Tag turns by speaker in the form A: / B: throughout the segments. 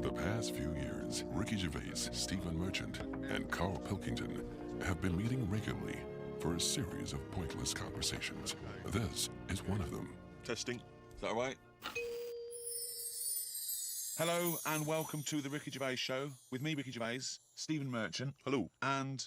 A: the past few years, Ricky Gervais, Stephen Merchant, and Carl Pilkington have been meeting regularly for a series of pointless conversations. This is one of them.
B: Testing. Is that all right?
C: Hello and welcome to the Ricky Gervais Show with me, Ricky Gervais, Stephen Merchant.
B: Hello.
C: And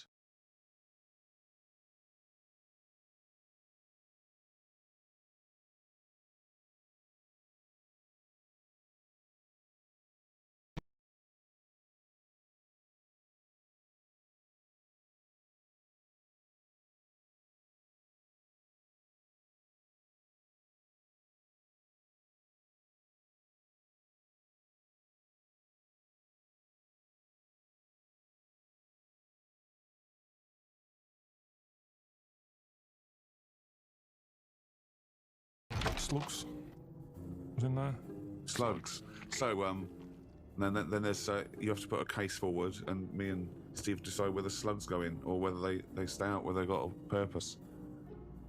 D: Slugs was in there.
C: slugs. So, then there's you have to put a case forward, and me and Steve decide whether slugs go in or whether they stay out, whether they got a purpose.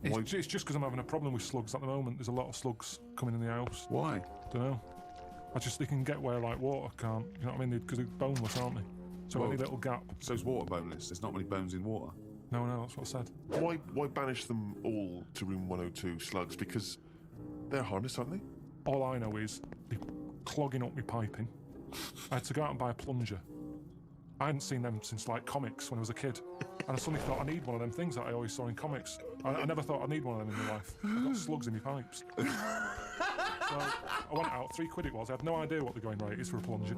D: It's just because I'm having a problem with slugs at the moment. There's a lot of slugs coming in the house.
C: Why?
D: Don't know. They can get where like water can't. You know what I mean? Because they're boneless, aren't they? So
C: Well,
D: any little gap.
C: So is water boneless? There's not many bones in water.
D: No, that's what I said.
B: Why banish them all to room 102 slugs? Because they're harmless, aren't they?
D: All I know is they're clogging up my piping. I had to go out and buy a plunger. I hadn't seen them since like comics when I was a kid. And I suddenly thought I need one of them things that I always saw in comics. I never thought I'd need one of them in my life. I've got slugs in my pipes. So I went out, £3 it was. I had no idea what the going rate is for a plunger.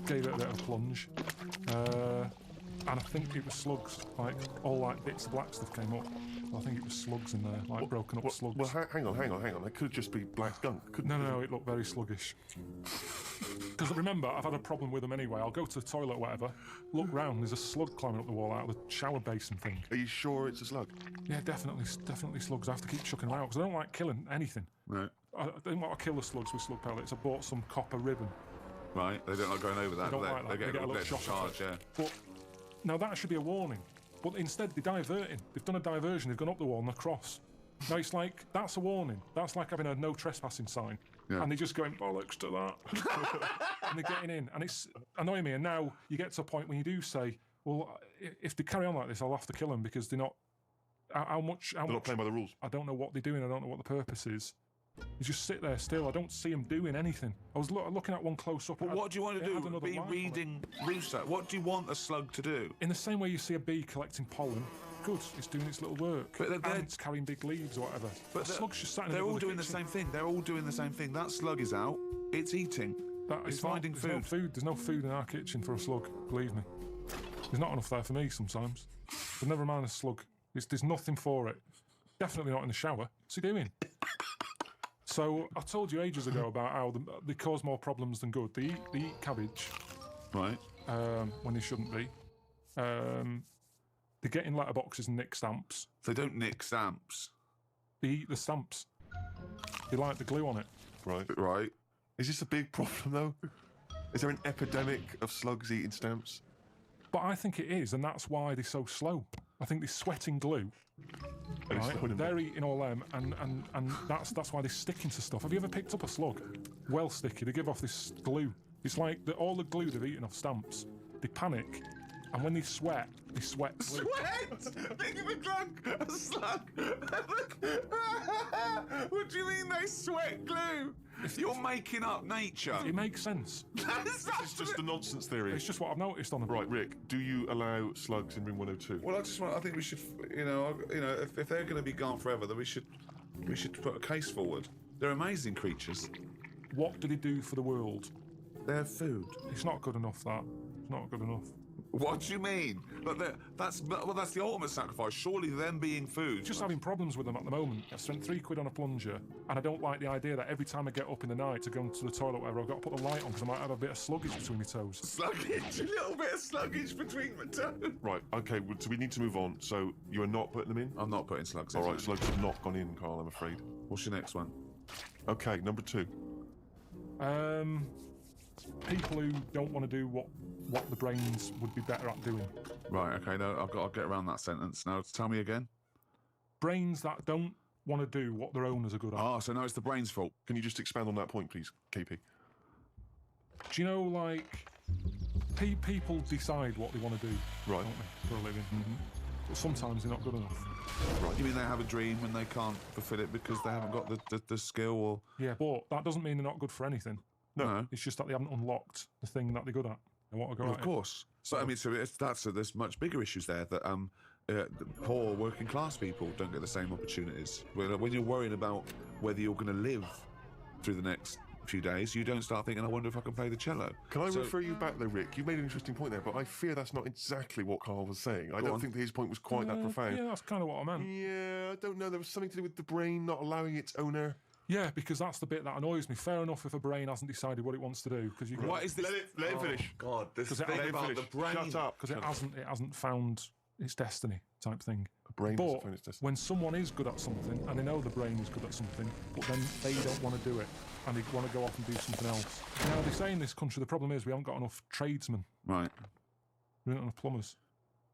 D: Gave it a bit of a plunge. And I think it was slugs. Like, all like bits of black stuff came up. So I think it was slugs in there, like broken up slugs.
B: Well, hang on. That could just be black gunk, couldn't it?
D: No, it looked very sluggish. Because remember, I've had a problem with them anyway. I'll go to the toilet or whatever, look round, there's a slug climbing up the wall out of the shower basin thing.
B: Are you sure it's a slug?
D: Yeah, definitely slugs. I have to keep chucking them out because I don't like killing anything.
C: Right.
D: I don't want to kill the slugs with slug pellets. I bought some copper ribbon.
C: Right. They don't like going over that.
D: They don't like that.
C: They get a little bit
D: shock
C: of charge, yeah.
D: But now that should be a warning. But instead, they're diverting. They've done a diversion. They've gone up the wall and across. Now it's like, that's a warning. That's like having a no trespassing sign.
C: Yeah.
D: And they're just going, bollocks to that. And they're getting in. And it's annoying me. And now you get to a point when you do say, well, if they carry on like this, I'll have to kill them because they're not... How much...
B: They're not playing by the rules.
D: I don't know what they're doing. I don't know what the purpose is. You just sit there still. I don't see them doing anything. I was looking at one close up.
C: But what do you want to do? Be reading research. What do you want a slug to do?
D: In the same way you see a bee collecting pollen, good, it's doing its little work.
C: But
D: ants carrying big leaves or whatever. But the slug's just sat in the
C: middle
D: middle
C: of the kitchen. They're all doing the same thing. They're all doing the same thing. That slug is out. It's eating. It's finding food.
D: No food. There's no food in our kitchen for a slug, believe me. There's not enough there for me sometimes. But never mind a slug. There's nothing for it. Definitely not in the shower. What's he doing? So I told you ages ago about how they cause more problems than good. They eat cabbage,
C: right?
D: When they shouldn't be. They get in letterboxes and nick stamps.
C: They don't nick stamps.
D: They eat the stamps. They like the glue on it.
B: Right. Is this a big problem though? Is there an epidemic of slugs eating stamps?
D: But I think it is, and that's why they're so slow. I think they're sweating glue. Right? They're eating all them, and that's why they're sticking to stuff. Have you ever picked up a slug? Well sticky. They give off this glue. It's like all the glue they've eaten off stamps. They panic, and when they sweat glue.
C: Sweat? Think of a slug. What do you mean they sweat glue? You're making up nature.
D: It makes sense.
B: This is just a nonsense theory.
D: It's just what I've noticed on them.
B: Right, Rick, do you allow slugs in room 102?
C: Well, I think we should, if they're going to be gone forever, then we should put a case forward. They're amazing creatures.
D: What do they do for the world?
C: They're food.
D: It's not good enough, that. It's not good enough.
C: What do you mean? But that's the ultimate sacrifice. Surely them being food.
D: Just having problems with them at the moment. I've spent £3 on a plunger, and I don't like the idea that every time I get up in the night to go into the toilet or whatever, I've got to put the light on because I might have a bit of sluggage between my toes.
C: Sluggage? A little bit of sluggage between my toes.
B: Right, okay, so we need to move on. So you are not putting them in?
C: I'm not putting slugs in.
B: All right, slugs have not gone in, Carl, I'm afraid.
C: What's your next one?
B: Okay, number 2.
D: People who don't want to do what the brains would be better at doing.
C: Right, okay, no, I've got to get around that sentence. Now, tell me again.
D: Brains that don't want to do what their owners are good at.
C: So now it's the brain's fault.
B: Can you just expand on that point, please, KP?
D: Do you know, like, people decide what they want to do,
B: Right.
D: don't they, for a living? But sometimes they're not good enough.
C: You mean they have a dream and they can't fulfill it because they haven't got the skill or...
D: Yeah, but that doesn't mean they're not good for anything.
C: No.
D: It's just that they haven't unlocked the thing that they're good at. They want to go
C: Well,
D: at
C: of
D: it.
C: course. So I mean, there's much bigger issues there that the poor working class people don't get the same opportunities. When you're worrying about whether you're going to live through the next few days, you don't start thinking, I wonder if I can play the cello.
B: Can I refer you back though, Rick? You made an interesting point there, but I fear that's not exactly what Carl was saying. I don't think that his point was quite that profound.
D: Yeah, that's kind of what I meant.
B: Yeah, I don't know. There was something to do with the brain not allowing its owner.
D: Yeah, because that's the bit that annoys me. Fair enough if a brain hasn't decided what it wants to do, because you can.
C: What is this?
B: Let him finish.
C: God, this
D: it
C: thing
D: hasn't
C: about the
B: finished.
C: brain.
B: Shut up.
D: Because it hasn't found its destiny type thing.
B: The brain doesn't
D: But
B: find its destiny.
D: when someone is good at something, and they know the brain is good at something, but then they don't want to do it, and they want to go off and do something else. Now, they say in this country, the problem is we haven't got enough tradesmen.
C: Right,
D: We don't have enough plumbers.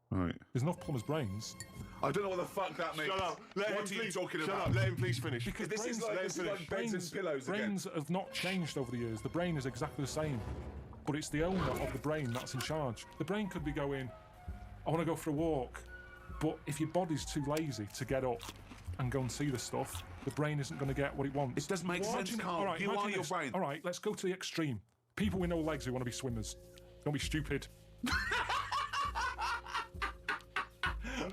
C: right.
D: There's enough plumbers' brains.
C: I don't know what the fuck that means.
B: Shut up. Let
C: What
B: him
C: are you
B: please,
C: talking
B: shut
C: about?
B: up. Let him please finish.
D: Because
C: This is like beds and pillows again.
D: brains have not changed over the years. The brain is exactly the same. But it's the owner of the brain that's in charge. The brain could be going, I want to go for a walk. But if your body's too lazy to get up and go and see the stuff, the brain isn't going to get what it wants.
C: It doesn't make sense, Carl.
D: All right,
C: You
D: imagine
C: are your
D: this.
C: brain.
D: All right, let's go to the extreme. People with no legs who want to be swimmers. Don't be stupid.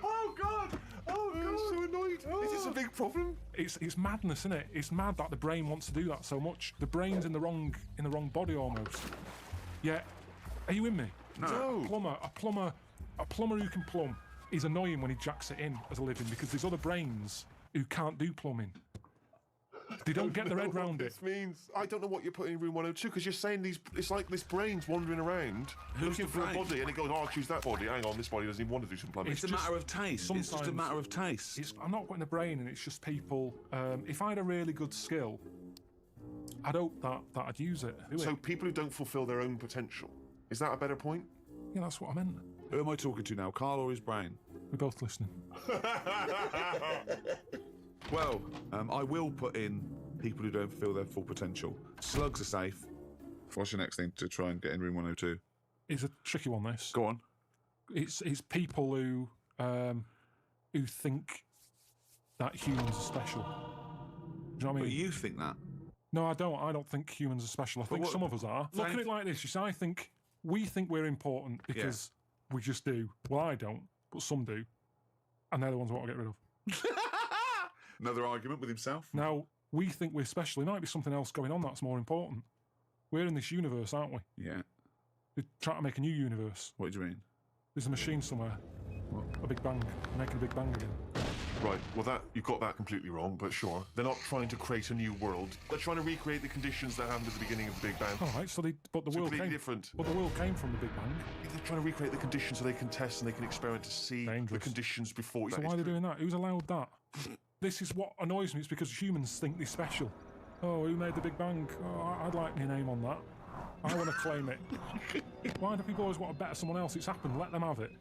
B: Oh God! Oh God! I'm so annoyed. Is this a big problem?
D: It's madness, isn't it? It's mad that the brain wants to do that so much. The brain's in the wrong body almost. Yeah, are you with me?
B: No.
D: A plumber who can plumb is annoying when he jacks it in as a living because there's other brains who can't do plumbing. They don't get their head round it.
B: This means I don't know what you're putting in room 102 because you're saying these. It's like this brain's wandering around looking
C: the
B: for a
C: brain?
B: body, and it goes, "Oh, I'll choose that body." Hang on, this body doesn't even want to do some plumbing.
C: It's a matter of taste. It's just a
D: sometimes
C: matter of taste.
D: I'm not putting the brain in. It's just people. If I had a really good skill, I'd hope that I'd use it.
B: So people who don't fulfil their own potential. Is that a better point?
D: Yeah, that's what I meant.
C: Who am I talking to now, Carl or his brain?
D: We're both listening.
C: Well, I will put in people who don't fulfill their full potential. Slugs are safe. What's your next thing to try and get in room 102?
D: It's a tricky one. This.
C: Go on.
D: It's people who think that humans are special. Do you know what I
C: But
D: mean?
C: you think that.
D: No, I don't. I don't think humans are special. I think
C: what-
D: some of us are. Look at it like this. You see, I think we think we're important because we just do. Well, I don't, but some do, and they're the ones I want to get rid of.
C: Another argument with himself.
D: Now, we think we're special. There might be something else going on that's more important. We're in this universe, aren't we?
C: Yeah.
D: They're trying to make a new universe.
C: What do you mean?
D: There's a machine somewhere. A big bang. They're making a big bang again.
B: Right. Well, you've got that completely wrong. But sure, they're not trying to create a new world. They're trying to recreate the conditions that happened at the beginning of the Big Bang.
D: All right. So but the
B: It's
D: world
B: completely
D: came.
B: different.
D: But the world came from the Big Bang.
B: They're trying to recreate the conditions so they can test and they can experiment to see the
D: Dangerous.
B: conditions before.
D: So
B: That
D: why
B: is
D: are they
B: true.
D: doing that? Who's allowed that? This is what annoys me. It's because humans think they're special. Oh, who made the Big Bang? Oh, I'd like my name on that. I want to claim it. Why do people always want to better someone else? It's happened. Let them have it.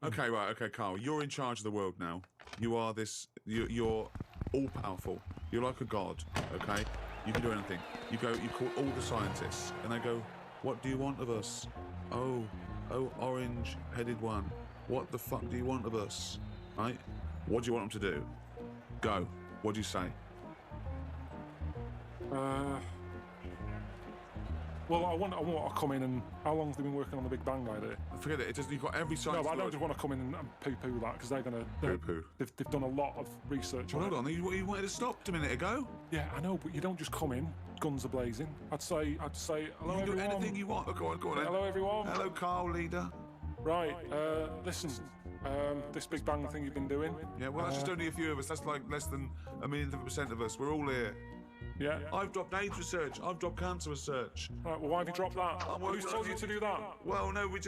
C: Okay, right. Okay, Carl. You're in charge of the world now. You are this. You're all powerful. You're like a god. Okay. You can do anything. You call all the scientists, and they go, "What do you want of us?" Oh, orange-headed one. What the fuck do you want of us? Right? What do you want them to do? Go. What do you say?
D: Well, I want to come in and... How long have they been working on the Big Bang idea?
C: Forget it. You've got every
D: No,
C: science.
D: but I don't just want to come in and poo-poo that, because they're going to...
C: Poo-poo.
D: They've done a lot of research on
C: Well,
D: it.
C: hold on. You wanted to stop a minute ago.
D: Yeah, I know, but you don't just come in, guns are blazing. I'd say, hello,
C: You can do
D: everyone.
C: anything you want. Go on, then.
D: Hello, everyone.
C: Hello, Carl, leader.
D: Right, listen, this Big Bang thing you've been doing.
C: Yeah, well, that's just only a few of us. That's like less than a millionth of a percent of us. We're all here.
D: Yeah.
C: I've dropped AIDS research. I've dropped cancer research.
D: Right, well, why have you dropped that?
C: working
D: Who's
C: on
D: told
C: it.
D: you to do that?
C: Well, no, we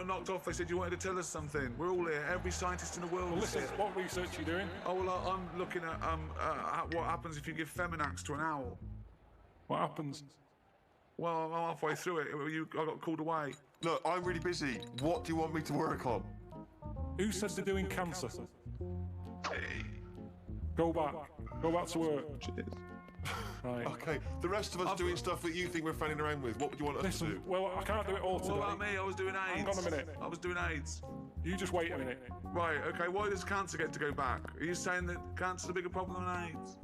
C: knocked off. They said you wanted to tell us something. We're all here. Every scientist in the world
D: Well,
C: is
D: listen,
C: here.
D: what research are you doing?
C: Oh, well, I'm looking at what happens if you give Feminax to an owl.
D: What happens?
C: Well, I'm halfway through it. I got called away.
B: Look, I'm really busy. What do you want me to work on?
D: Who said they're doing cancer? Go back. Go back to work.
C: Cheers.
D: Right.
B: Okay, the rest of us doing stuff that you think we're fanning around with. What would you want us to
D: Listen,
B: do?
D: well, I can't do it all today.
C: What about me? I was doing AIDS.
D: Hang on a minute.
C: I was doing AIDS.
D: You just wait a minute.
C: Right, okay, why does cancer get to go back? Are you saying that cancer's a bigger problem than AIDS?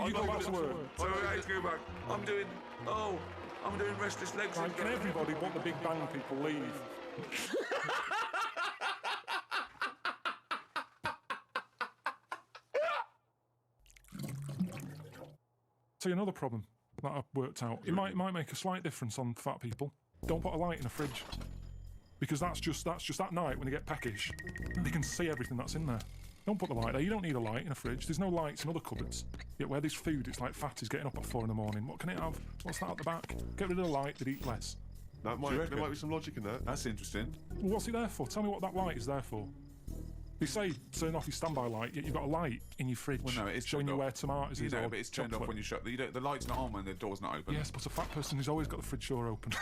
D: You go back to work.
C: So AIDS go back. I'm doing restless legs.
D: Right, can everybody want the Big Bang people leave? Tell you another problem that I've worked out. It might make a slight difference on fat people. Don't put a light in a fridge. Because that's just that night when they get peckish, they can see everything that's in there. Don't put the light there. You don't need a light in a fridge. There's no lights in other cupboards. Yet where there's food, it's like fatties getting up at 4 in the morning. What can it have? What's that at the back? Get rid of the light, they'd eat less.
B: There might be some logic in that.
C: That's interesting.
D: Well, what's it there for? Tell me what that light is there for. They say turn off your standby light, yet you've got a light in your fridge
C: Well, no, it's
D: showing
C: turned
D: you
C: off.
D: where tomatoes
C: You
D: is.
C: know,
D: or
C: but it's turned off
D: chocolate.
C: when you shut. The light's not on when the door's not open.
D: Yes, but a fat person has always got the fridge door open.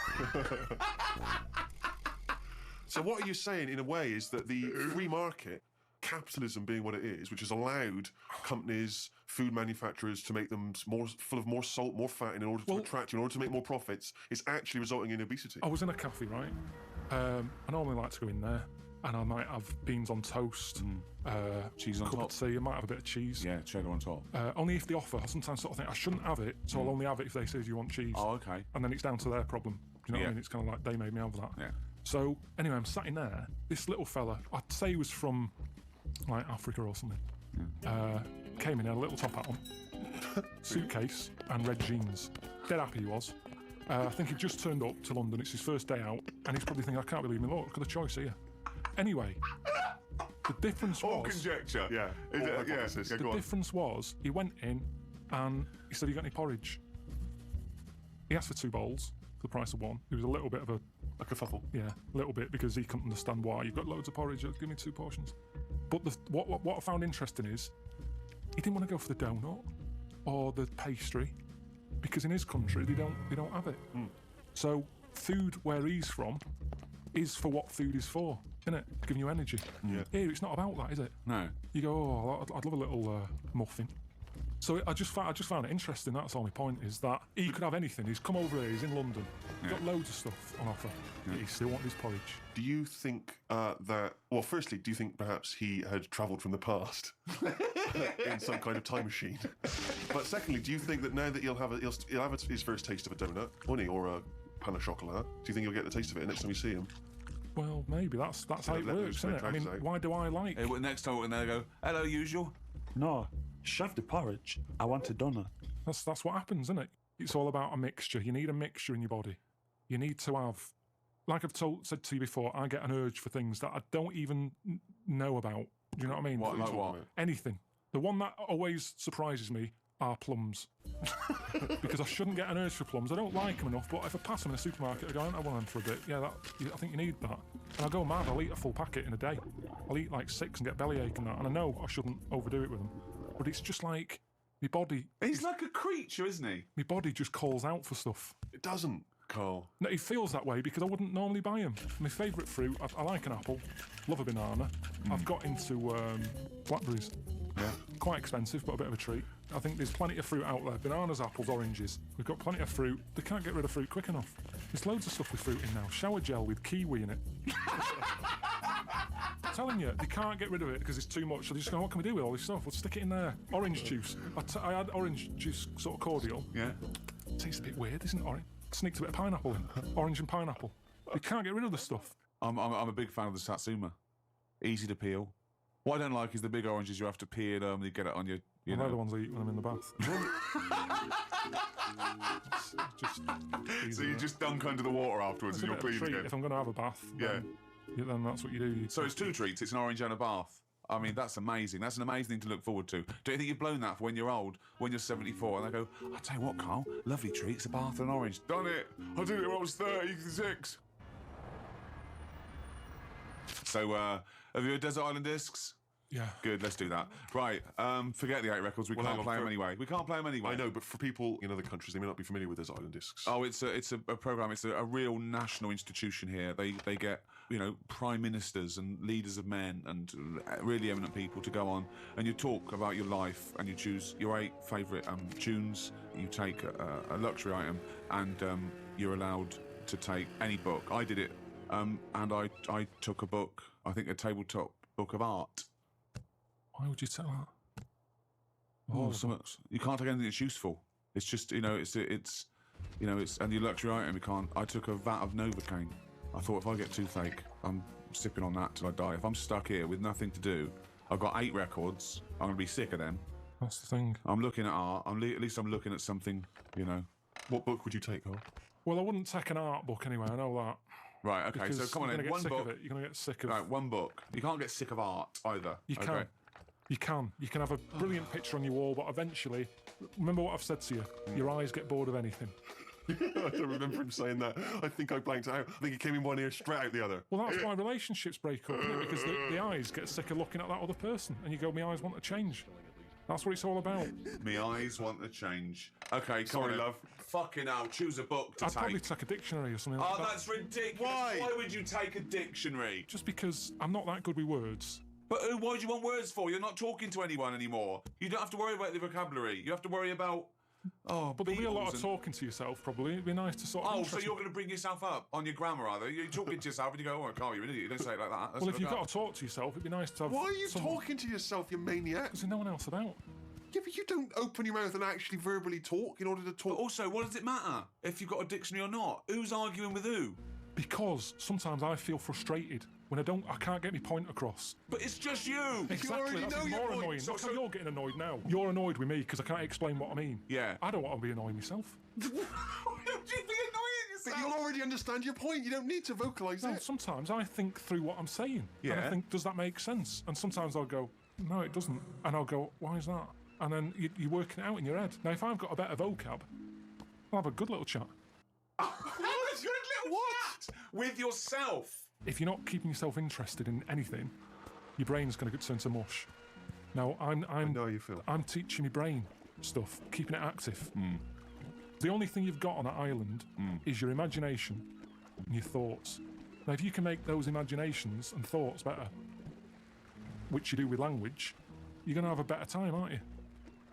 B: So what are you saying, in a way, is that the free market, capitalism being what it is, which has allowed companies, food manufacturers to make them full of more salt, more fat in order to attract you, in order to make more profits, is actually resulting in obesity?
D: I was in a cafe, right? I normally like to go in there, and I might have beans on toast,
C: Cheese on
D: cup
C: top.
D: of tea, I might have a bit of cheese.
C: Yeah, cheddar on top.
D: Only if they offer. I sometimes sort of think I shouldn't have it, so I'll only have it if they say, do you want cheese?
C: Oh, okay.
D: And then it's down to their problem. Do you know what I mean? It's kind of like they made me have that.
C: Yeah.
D: So anyway, I'm sat in there. This little fella, I'd say he was from like Africa or something. Came in, had a little top hat on, suitcase and red jeans. Dead happy he was. I think he'd just turned up to London. It's his first day out, and he's probably thinking, I can't believe me. Look at the choice here. Anyway, the difference
C: All
D: was.
C: conjecture.
B: Yeah.
C: Yeah,
D: The
C: go on.
D: difference was he went in and he said, "You got any porridge?" He asked for 2 bowls for the price of 1. It was a little bit of a
B: A kerfuffle.
D: yeah, a little bit, because he couldn't understand why. You've got loads of porridge, give me 2 portions. But what I found interesting is he didn't want to go for the donut or the pastry, because in his country they don't have it. So food where he's from is for what food is for, isn't it? Giving you energy.
B: Yeah.
D: Here it's not about that, is it?
C: No.
D: You go, oh, I'd love a little muffin. So I just found it interesting. That's the only point, is that he could have anything. He's come over here. He's in London. He's got loads of stuff on offer. Yet he still wants his porridge.
B: Do you think that... Well, firstly, do you think perhaps he had travelled from the past in some kind of time machine? But secondly, do you think that now that he'll have his first taste of a donut, won't he, or a pain au chocolat, do you think he'll get the taste of it next time you see him?
D: Well, maybe that's how it
B: let
D: works,
B: those
D: isn't it? I mean,
B: out.
D: why do I like?
C: Next time when they go, hello, usual.
E: No, shove the porridge. I want a donut.
D: That's what happens, isn't it? It's all about a mixture. You need a mixture in your body. You need to have, like I've said to you before, I get an urge for things that I don't even know about. Do you know what I mean?
C: What, like what?
D: Anything. The one that always surprises me are plums. Because I shouldn't get an urge for plums. I don't like them enough, but if I pass them in a supermarket, I go, I want them for a bit. Yeah, I think you need that. And I go mad. I'll eat a full packet in a day. I'll eat like 6 and get bellyache and that. And I know I shouldn't overdo it with them. But it's just like, my body...
C: He's like a creature, isn't he?
D: My body just calls out for stuff.
B: It doesn't, Carl.
D: No, it feels that way because I wouldn't normally buy them. My favourite fruit, I like an apple, love a banana. I've got into blackberries.
C: Yeah.
D: Quite expensive, but a bit of a treat. I think there's plenty of fruit out there. Bananas, apples, oranges. We've got plenty of fruit. They can't get rid of fruit quick enough. There's loads of stuff with fruit in now. Shower gel with kiwi in it. I'm telling you, they can't get rid of it because it's too much. So they just go, what can we do with all this stuff? We'll stick it in there. Orange juice. I had orange juice sort of cordial.
C: Yeah.
D: Tastes a bit weird, isn't it? Orange. Sneaked a bit of pineapple in. Orange and pineapple. You can't get rid of the stuff.
C: I'm a big fan of the Satsuma. Easy to peel. What I don't like is the big oranges you have to peel you get it on your...
D: Well, they're the ones I eat when I'm in the bath.
C: So you just dunk under the water afterwards
D: It's
C: and
D: a
C: you're
D: bit of a
C: clean
D: treat.
C: again.
D: If I'm going to have a bath,
C: Yeah.
D: then that's what you do.
C: So it's 2 treats. It's an orange and a bath. I mean, that's amazing. That's an amazing thing to look forward to. Don't you think you've blown that for when you're old, when you're 74, and they go, I'll tell you what, Carl, lovely treats, a bath and an orange. Done it. I did it when I was 36. So, have you had Desert Island Discs?
D: Yeah.
C: Good, let's do that. Right, forget the 8 records. We
B: Well, hang
C: can't
B: on,
C: play them
B: for-
C: anyway. We can't play them anyway.
B: I know, but for people in other countries, they may not be familiar with those island discs.
C: Oh, it's a program. It's a real national institution here. They get prime ministers and leaders of men and really eminent people to go on, and you talk about your life, and you choose your 8 favourite tunes. You take a luxury item, and you're allowed to take any book. I did it, and I took a book. I think a tabletop book of art.
D: Why would you tell that?
C: Oh, you can't take anything that's useful. It's just and your luxury item. You can't. I took a vat of Novocaine. I thought if I get toothache, I'm sipping on that till I die. If I'm stuck here with nothing to do, I've got 8 records. I'm gonna be sick of them.
D: That's the thing.
C: I'm looking at art. At least I'm looking at something.
B: What book would you take, Carl?
D: Well, I wouldn't take an art book anyway. I know that.
C: Right. Okay.
D: Because
C: So come on
D: you're
C: then.
D: gonna get
C: One
D: sick
C: book.
D: of it. You're gonna get sick of.
C: Right. One book. You can't get sick of art either.
D: You
C: Okay.
D: can. You can. You can have a brilliant picture on your wall, but eventually, remember what I've said to you. Your eyes get bored of anything.
B: I don't remember him saying that. I think I blanked out. I think he came in one ear, straight out the other.
D: Well, that's why relationships break up, isn't it? Because the eyes get sick of looking at that other person, and you go, "My eyes want to change." That's what it's all about.
C: My eyes want to change. Okay. Come
B: Sorry,
C: on,
B: love.
C: Fucking hell. Choose a book to
D: I'd
C: take.
D: probably take a dictionary or something like
C: Oh,
D: that.
C: that's ridiculous.
B: Why?
C: Why would you take a dictionary?
D: Just because I'm not that good with words.
C: But why do you want words for? You're not talking to anyone anymore. You don't have to worry about the vocabulary. You have to worry about. Oh,
D: But there'll be a lot
C: Beatles
D: of
C: and-
D: talking to yourself, probably. It'd be nice to sort of.
C: Oh, so
D: interest-
C: you're going to bring yourself up on your grammar, are you? You're talking to yourself and you go, "Oh, Carl, you're an idiot. You don't say it like that."
D: Well, if you've got to talk to yourself, it'd be nice to have.
B: Why are you
D: someone-
B: talking to yourself, you maniac?
D: There's no one else about.
B: Yeah, but you don't open your mouth and actually verbally talk in order to talk.
C: Also, what does it matter if you've got a dictionary or not? Who's arguing with who?
D: Because sometimes I feel frustrated when I can't get my point across.
C: But it's just you.
D: Exactly,
B: already
D: that's
B: know your
D: more
B: point.
D: annoying.
C: So-
D: Look how
C: so-
D: you're getting annoyed now. You're annoyed with me because I can't explain what I mean.
C: Yeah.
D: I don't want to be annoying myself.
C: Why would you be annoying
B: But
C: yourself?
B: you'll already understand your point. You don't need to vocalise
D: No,
B: it.
D: sometimes I think through what I'm saying. And
C: Yeah.
D: I think, does that make sense? And sometimes I'll go, no, it doesn't. And I'll go, why is that? And then you're working it out in your head. Now, if I've got a better vocab, I'll have a good little chat.
C: What? With yourself.
D: If you're not keeping yourself interested in anything, your brain's going to turn to mush. Now,
B: I know how you feel.
D: I'm teaching my brain stuff, keeping it active. The only thing you've got on that island is your imagination and your thoughts. Now, if you can make those imaginations and thoughts better, which you do with language, you're going to have a better time, aren't you?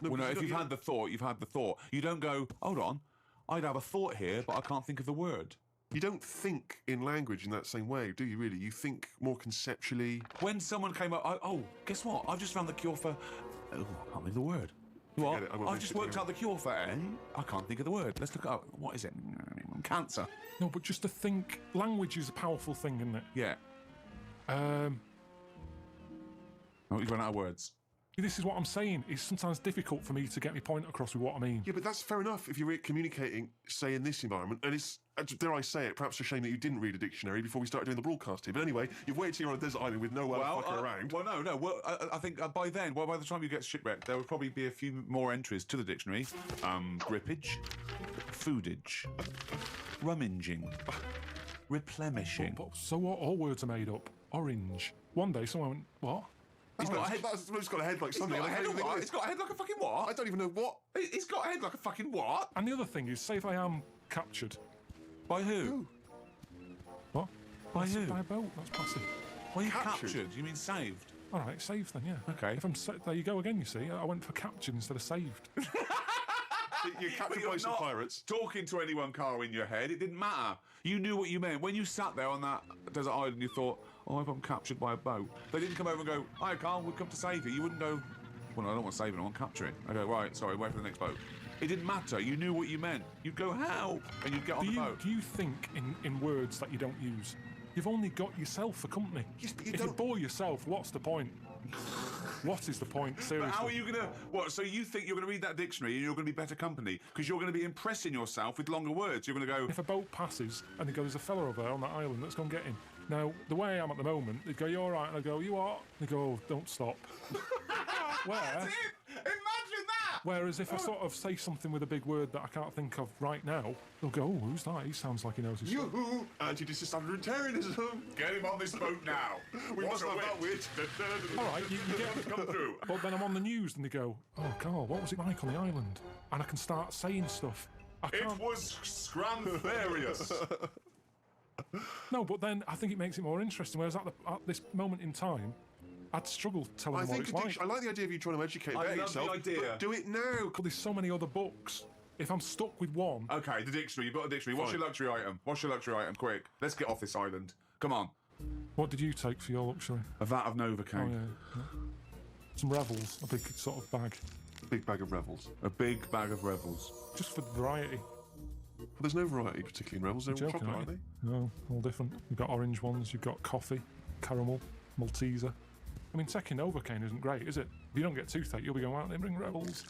C: Well, no,
B: but
C: if
B: you
C: you've
B: don't-
C: had the thought, you've had the thought. You don't go, hold on, I'd have a thought here, but I can't think of the word.
B: You don't think in language in that same way, do you really? You think more conceptually.
C: When someone came up, guess what? I've just found the cure for. Oh, I can't think of the word. What?
B: it, I won't
C: I've
B: mention
C: just
B: it
C: worked
B: here.
C: out the cure for A. I can't think of the word. Let's look it up. What is it? Cancer.
D: No, but just to think, language is a powerful thing, isn't it?
C: Yeah.
D: Oh,
C: Oh, you've run out of words.
D: this is what I'm saying. It's sometimes difficult for me to get my point across with what I mean.
B: Yeah, but that's fair enough if you're communicating, say, in this environment. And it's, dare I say it, perhaps a shame that you didn't read a dictionary before we started doing the broadcast here. But anyway, you've waited till you're on a desert island with no other fucker around.
C: Well, no. Well, I think by then, by the time you get shipwrecked, there would probably be a few more entries to the dictionary. Grippage, foodage, rummaging, replenishing.
D: But so what? All words are made up. Orange. One day someone went, what?
C: He's got a head.
B: It's got a head like
C: He's
B: something.
C: got a
B: I
C: head
B: don't
C: of
B: even
C: what?
B: think
C: He's got a head like a fucking
B: I
C: what?
B: don't even know what.
C: He's got a head like a fucking what?
D: And the other thing is, say if I am captured.
C: By who?
D: What?
C: By who?
D: By a boat. That's passive.
C: Well, you
B: Captured?
C: captured. You mean saved?
D: All right, saved then, yeah.
C: Okay.
D: If I'm there you go again. You see, I went for captured instead of saved.
B: You're captured
C: You're
B: by some
C: not
B: pirates.
C: talking to anyone, Carl, in your head. It didn't matter. You knew what you meant. When you sat there on that desert island, you thought, oh, if I'm captured by a boat. They didn't come over and go, hi, Carl, we've come to save you. You wouldn't go, well, no, I don't want to save it, I want to capture it. I go, right, sorry, wait for the next boat. It didn't matter. You knew what you meant. You'd go, help, and you'd get on the boat.
D: Do you think in words that you don't use? You've only got yourself for company.
B: Yes, but you
D: if you
B: don't-
D: bore yourself, what's the point? What is the point?
C: But
D: Seriously.
C: how are you going to... What, so you think you're going to read that dictionary and you're going to be better company? Because you're going to be impressing yourself with longer words. You're going to go...
D: If a boat passes and they go, there's a fella over there on that island, let's go and get him. Now, the way I am at the moment, they go, you all right? And I go, you what? They go, oh, don't stop. Where?
C: Imagine that!
D: Whereas if I sort of say something with a big word that I can't think of right now, they'll go, "Oh, who's that? He sounds like he knows his stuff."
B: Yoo-hoo! Anti-disestablishmentarianism.
C: Get him on this boat now.
B: We must have that wit.
D: All right, you get.
C: Come through.
D: But then I'm on the news and they go, "Oh, Carl, what was it like on the island?" And I can start saying stuff. I
C: It
D: can't.
C: was scranfarious.
D: No, but then I think it makes it more interesting. Whereas at this moment in time, I'd struggle telling
B: I
D: them what
B: think
D: it's like.
B: I like the idea of you trying to educate
C: I
B: about
C: love the
B: yourself.
C: idea.
B: But do it now.
D: But there's so many other books. If I'm stuck with one,
C: Okay, the dictionary. You've got a dictionary. What's
B: Fine.
C: your luxury item? What's your luxury item? Quick. Let's get off this island. Come on.
D: what did you take for your luxury?
C: A vat of Novocaine.
D: Yeah. Some Revels, a big sort of bag,
B: Big bag of Revels.
C: A big bag of Revels.
D: just for variety.
B: Well, there's no variety particularly in Rebels. They're all
D: Joking,
B: chocolate,
D: aren't
B: aren't
D: you?
B: they?
D: No, all different. You've got orange ones, you've got coffee, caramel, Malteser. I mean, taking Novocaine isn't great, is it? If you don't get toothache, you'll be going out there and bring Rebels.